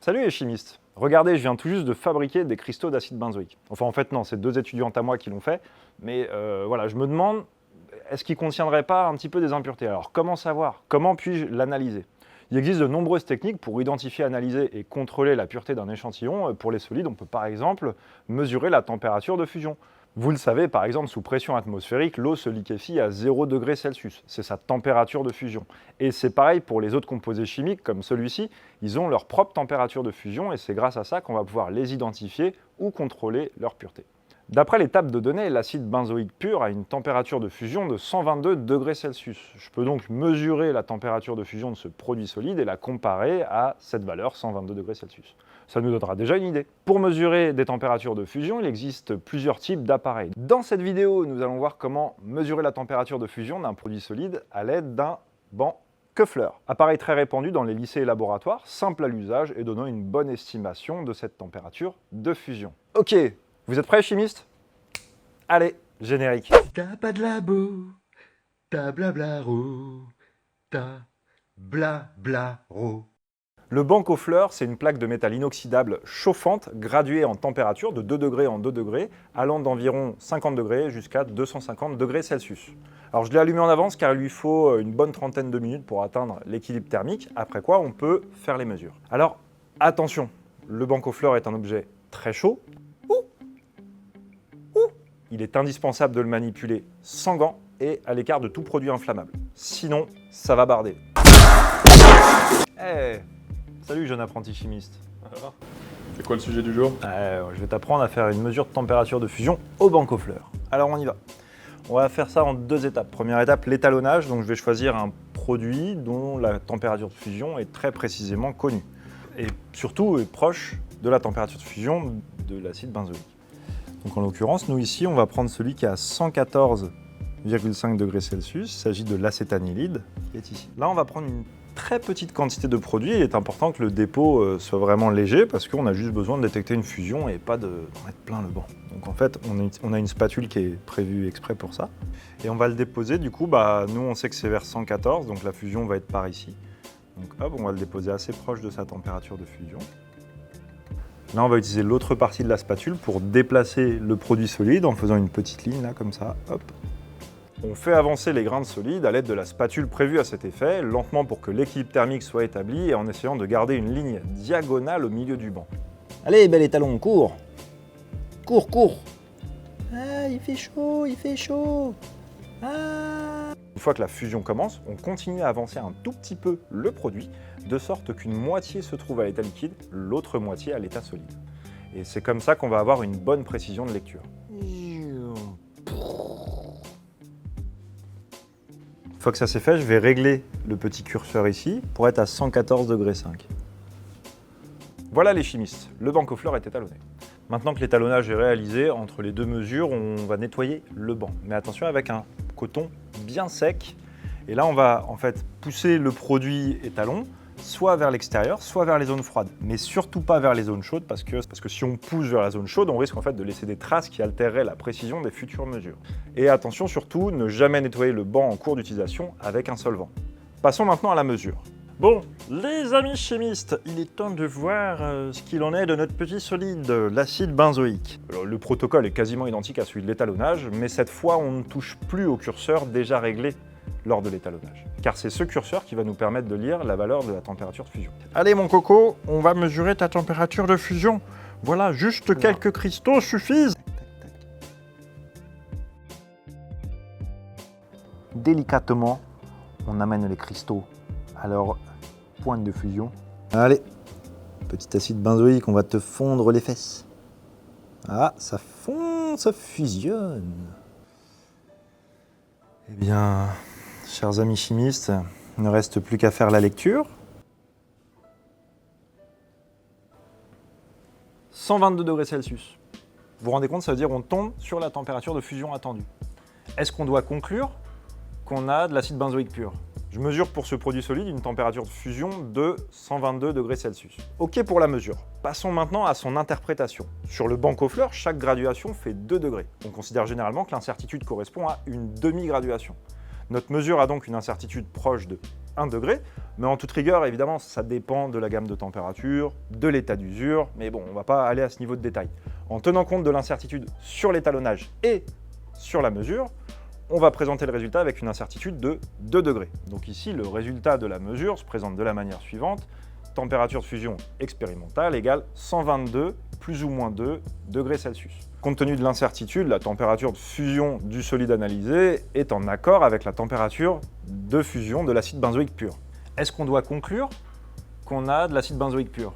Salut les chimistes! Regardez, je viens tout juste de fabriquer des cristaux d'acide benzoïque. Enfin en fait non, c'est 2 étudiantes à moi qui l'ont fait, mais voilà, je me demande, est-ce qu'ils ne contiendraient pas un petit peu des impuretés? Alors comment savoir? Comment puis-je l'analyser? Il existe de nombreuses techniques pour identifier, analyser et contrôler la pureté d'un échantillon. Pour les solides, on peut par exemple mesurer la température de fusion. Vous le savez, par exemple, sous pression atmosphérique, l'eau se liquéfie à 0 degré Celsius. C'est sa température de fusion. Et c'est pareil pour les autres composés chimiques, comme celui-ci. Ils ont leur propre température de fusion et c'est grâce à ça qu'on va pouvoir les identifier ou contrôler leur pureté. D'après les tables de données, l'acide benzoïque pur a une température de fusion de 122 degrés Celsius. Je peux donc mesurer la température de fusion de ce produit solide et la comparer à cette valeur, 122 degrés Celsius. Ça nous donnera déjà une idée. Pour mesurer des températures de fusion, il existe plusieurs types d'appareils. Dans cette vidéo, nous allons voir comment mesurer la température de fusion d'un produit solide à l'aide d'un banc Koeffler. Appareil très répandu dans les lycées et laboratoires, simple à l'usage et donnant une bonne estimation de cette température de fusion. Ok, vous êtes prêts, chimistes? Allez, générique. T'as pas de labo, t'as blablaro, t'as blablaro. Le banc Koeffler, c'est une plaque de métal inoxydable chauffante, graduée en température de 2 degrés en 2 degrés, allant d'environ 50 degrés jusqu'à 250 degrés Celsius. Alors je l'ai allumé en avance car il lui faut une bonne trentaine de minutes pour atteindre l'équilibre thermique, après quoi on peut faire les mesures. Alors attention, le banc Koeffler est un objet très chaud. Il est indispensable de le manipuler sans gants et à l'écart de tout produit inflammable. Sinon, ça va barder. Hey, salut jeune apprenti chimiste. Alors, c'est quoi le sujet du jour? Je vais t'apprendre à faire une mesure de température de fusion au banc Koeffler. Alors on y va. On va faire ça en 2 étapes. Première étape, l'étalonnage. Donc je vais choisir un produit dont la température de fusion est très précisément connue. Et surtout est proche de la température de fusion de l'acide benzoïque. Donc en l'occurrence, nous ici, on va prendre celui qui est à 114,5 degrés Celsius. Il s'agit de l'acétanilide, qui est ici. Là, on va prendre une très petite quantité de produit. Il est important que le dépôt soit vraiment léger parce qu'on a juste besoin de détecter une fusion et pas d'en mettre plein le banc. Donc en fait, on a une spatule qui est prévue exprès pour ça. Et on va le déposer, du coup, nous on sait que c'est vers 114, donc la fusion va être par ici. Donc hop, on va le déposer assez proche de sa température de fusion. Là, on va utiliser l'autre partie de la spatule pour déplacer le produit solide en faisant une petite ligne là, comme ça, hop. On fait avancer les grains de solide à l'aide de la spatule prévue à cet effet, lentement pour que l'équilibre thermique soit établi et en essayant de garder une ligne diagonale au milieu du banc. Allez, bel étalon, cours! Cours, cours! Ah, il fait chaud, il fait chaud! Ah! Une fois que la fusion commence, on continue à avancer un tout petit peu le produit, de sorte qu'une moitié se trouve à l'état liquide, l'autre moitié à l'état solide. Et c'est comme ça qu'on va avoir une bonne précision de lecture. Une fois que ça c'est fait, je vais régler le petit curseur ici pour être à 114,5 degrés. Voilà les chimistes, le banc Koeffler est étalonné. Maintenant que l'étalonnage est réalisé, entre les 2 mesures, on va nettoyer le banc. Mais attention avec un coton bien sec. Et là, on va en fait pousser le produit étalon soit vers l'extérieur, soit vers les zones froides. Mais surtout pas vers les zones chaudes parce que si on pousse vers la zone chaude, on risque en fait de laisser des traces qui altéreraient la précision des futures mesures. Et attention surtout, ne jamais nettoyer le banc en cours d'utilisation avec un solvant. Passons maintenant à la mesure. Bon, les amis chimistes, il est temps de voir ce qu'il en est de notre petit solide, l'acide benzoïque. Alors, le protocole est quasiment identique à celui de l'étalonnage, mais cette fois, on ne touche plus au curseur déjà réglé lors de l'étalonnage. Car c'est ce curseur qui va nous permettre de lire la valeur de la température de fusion. Allez mon coco, on va mesurer ta température de fusion. Voilà, juste quelques cristaux suffisent. Délicatement, on amène les cristaux à leur pointe de fusion. Allez, petit acide benzoïque, on va te fondre les fesses. Ah, ça fond, ça fusionne. Eh bien, chers amis chimistes, il ne reste plus qu'à faire la lecture. 122 degrés Celsius. Vous vous rendez compte, ça veut dire qu'on tombe sur la température de fusion attendue. Est-ce qu'on doit conclure qu'on a de l'acide benzoïque pur? Je mesure pour ce produit solide une température de fusion de 122 degrés Celsius. Ok pour la mesure. Passons maintenant à son interprétation. Sur le banc Koeffler, chaque graduation fait 2 degrés. On considère généralement que l'incertitude correspond à une demi-graduation. Notre mesure a donc une incertitude proche de 1 degré. Mais en toute rigueur, évidemment, ça dépend de la gamme de température, de l'état d'usure. Mais bon, on ne va pas aller à ce niveau de détail. En tenant compte de l'incertitude sur l'étalonnage et sur la mesure, on va présenter le résultat avec une incertitude de 2 degrés. Donc ici, le résultat de la mesure se présente de la manière suivante. Température de fusion expérimentale égale 122 plus ou moins 2 degrés Celsius. Compte tenu de l'incertitude, la température de fusion du solide analysé est en accord avec la température de fusion de l'acide benzoïque pur. Est-ce qu'on doit conclure qu'on a de l'acide benzoïque pur?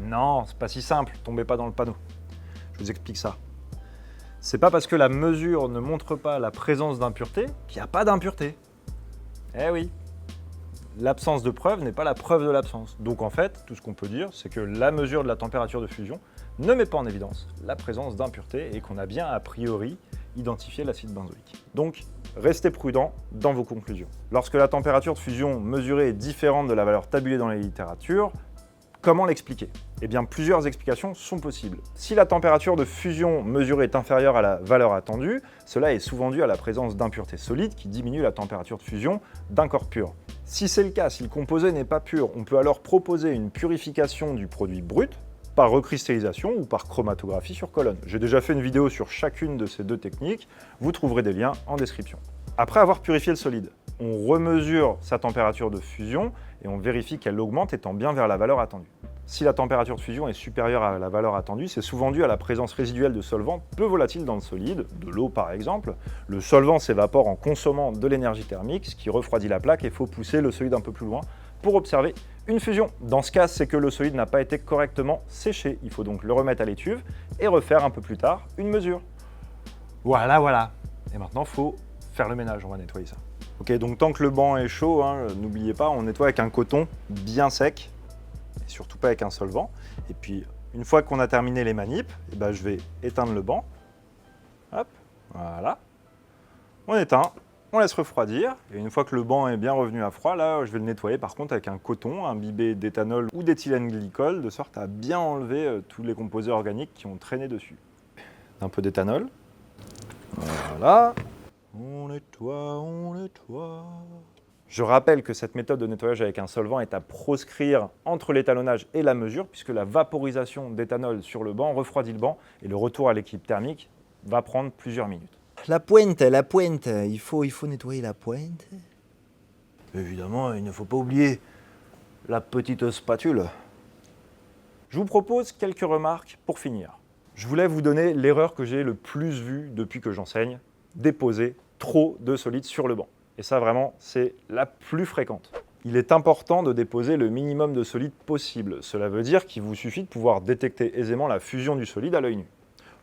Non, c'est pas si simple, tombez pas dans le panneau. Je vous explique ça. C'est pas parce que la mesure ne montre pas la présence d'impureté qu'il n'y a pas d'impureté. Eh oui. L'absence de preuve n'est pas la preuve de l'absence. Donc en fait, tout ce qu'on peut dire, c'est que la mesure de la température de fusion ne met pas en évidence la présence d'impuretés et qu'on a bien a priori identifié l'acide benzoïque. Donc, restez prudent dans vos conclusions. Lorsque la température de fusion mesurée est différente de la valeur tabulée dans la littérature, comment l'expliquer? Eh bien, plusieurs explications sont possibles. Si la température de fusion mesurée est inférieure à la valeur attendue, cela est souvent dû à la présence d'impuretés solides qui diminuent la température de fusion d'un corps pur. Si c'est le cas, si le composé n'est pas pur, on peut alors proposer une purification du produit brut par recristallisation ou par chromatographie sur colonne. J'ai déjà fait une vidéo sur chacune de ces deux techniques, vous trouverez des liens en description. Après avoir purifié le solide, on remesure sa température de fusion et on vérifie qu'elle augmente étant bien vers la valeur attendue. Si la température de fusion est supérieure à la valeur attendue, c'est souvent dû à la présence résiduelle de solvants peu volatiles dans le solide, de l'eau par exemple. Le solvant s'évapore en consommant de l'énergie thermique, ce qui refroidit la plaque et il faut pousser le solide un peu plus loin pour observer une fusion. Dans ce cas, c'est que le solide n'a pas été correctement séché. Il faut donc le remettre à l'étuve et refaire un peu plus tard une mesure. Voilà. Et maintenant, il faut faire le ménage, on va nettoyer ça. Ok, donc tant que le banc est chaud, n'oubliez pas, on nettoie avec un coton bien sec, et surtout pas avec un solvant. Et puis, une fois qu'on a terminé les manips, je vais éteindre le banc. Hop, voilà. On éteint, on laisse refroidir, et une fois que le banc est bien revenu à froid, là, je vais le nettoyer par contre avec un coton imbibé d'éthanol ou d'éthylène glycol, de sorte à bien enlever tous les composés organiques qui ont traîné dessus. Un peu d'éthanol. Voilà. On nettoie. Je rappelle que cette méthode de nettoyage avec un solvant est à proscrire entre l'étalonnage et la mesure, puisque la vaporisation d'éthanol sur le banc refroidit le banc et le retour à l'équilibre thermique va prendre plusieurs minutes. La pointe, il faut nettoyer la pointe. Évidemment, il ne faut pas oublier la petite spatule. Je vous propose quelques remarques pour finir. Je voulais vous donner l'erreur que j'ai le plus vue depuis que j'enseigne, déposer trop de solide sur le banc. Et ça vraiment, c'est la plus fréquente. Il est important de déposer le minimum de solide possible. Cela veut dire qu'il vous suffit de pouvoir détecter aisément la fusion du solide à l'œil nu.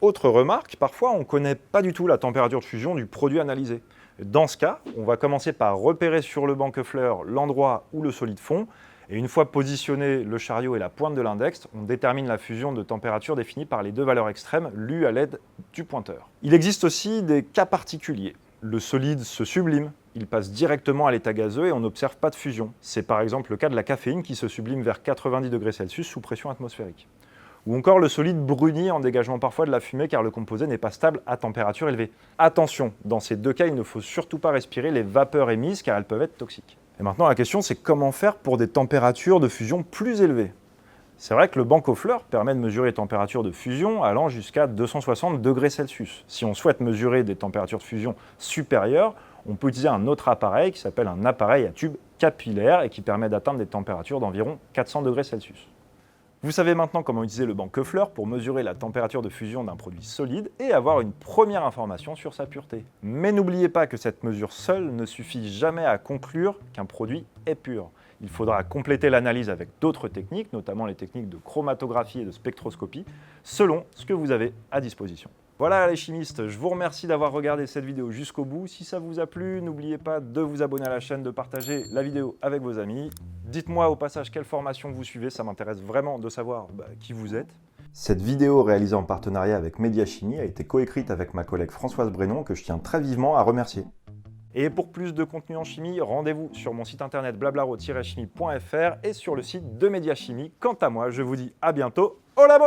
Autre remarque, parfois on ne connaît pas du tout la température de fusion du produit analysé. Dans ce cas, on va commencer par repérer sur le banc Koeffler l'endroit où le solide fond, et une fois positionné le chariot et la pointe de l'index, on détermine la fusion de température définie par les deux valeurs extrêmes lues à l'aide du pointeur. Il existe aussi des cas particuliers. Le solide se sublime, il passe directement à l'état gazeux et on n'observe pas de fusion. C'est par exemple le cas de la caféine qui se sublime vers 90 degrés Celsius sous pression atmosphérique. Ou encore le solide brunit en dégageant parfois de la fumée car le composé n'est pas stable à température élevée. Attention, dans ces deux cas, il ne faut surtout pas respirer les vapeurs émises car elles peuvent être toxiques. Et maintenant la question c'est comment faire pour des températures de fusion plus élevées? C'est vrai que le banc Koeffler permet de mesurer les températures de fusion allant jusqu'à 260 degrés Celsius. Si on souhaite mesurer des températures de fusion supérieures, on peut utiliser un autre appareil qui s'appelle un appareil à tube capillaire et qui permet d'atteindre des températures d'environ 400 degrés Celsius. Vous savez maintenant comment utiliser le banc Koeffler pour mesurer la température de fusion d'un produit solide et avoir une première information sur sa pureté. Mais n'oubliez pas que cette mesure seule ne suffit jamais à conclure qu'un produit est pur. Il faudra compléter l'analyse avec d'autres techniques, notamment les techniques de chromatographie et de spectroscopie, selon ce que vous avez à disposition. Voilà les chimistes, je vous remercie d'avoir regardé cette vidéo jusqu'au bout. Si ça vous a plu, n'oubliez pas de vous abonner à la chaîne, de partager la vidéo avec vos amis. Dites-moi au passage quelle formation vous suivez, ça m'intéresse vraiment de savoir qui vous êtes. Cette vidéo réalisée en partenariat avec Mediachimie a été coécrite avec ma collègue Françoise Brénon, que je tiens très vivement à remercier. Et pour plus de contenu en chimie, rendez-vous sur mon site internet blablaro-chimie.fr et sur le site de Mediachimie. Quant à moi, je vous dis à bientôt au labo!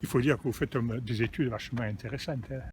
Il faut dire que vous faites des études vachement intéressantes, hein.